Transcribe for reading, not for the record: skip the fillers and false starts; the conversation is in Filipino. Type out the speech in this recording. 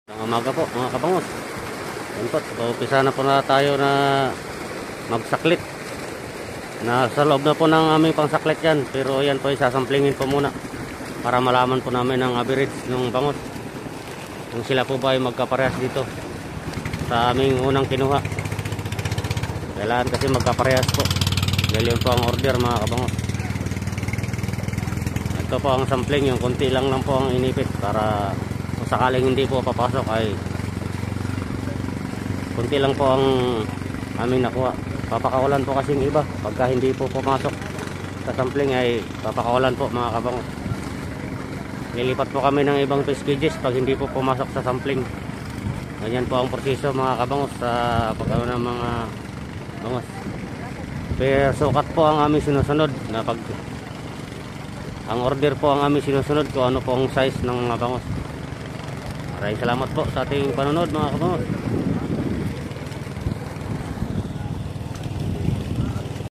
Ang umaga po mga kabangos. Yan po, umpisa na po na tayo na magsaklit. Nasa loob na po ng aming pangsaklit yan. Pero yan po isasamplingin po muna para malaman po namin ang average ng bangos. Kung sila po ba ay magkaparehas dito sa aming unang kinuha. Kailangan kasi magkaparehas po. Dahil yun po ang order mga kabangos. Ito po ang sampling, yung konti lang po ang inipit para kung sakaling hindi po papasok ay kunti lang po ang aming nakuha. Papakawalan po kasing iba pagka hindi po pumasok sa sampling ay papakawalan po mga kabangos. Lilipat po kami ng ibang fish cages pag hindi po pumasok sa sampling. Ganyan po ang proseso mga kabangos sa pagkawa ng mga bangos. Per sukat po ang aming sinusunod na pag ang order po ang aming sinusunod kung ano po ang size ng mga bangos. Maraming salamat po sa ating panonood mga kabangos.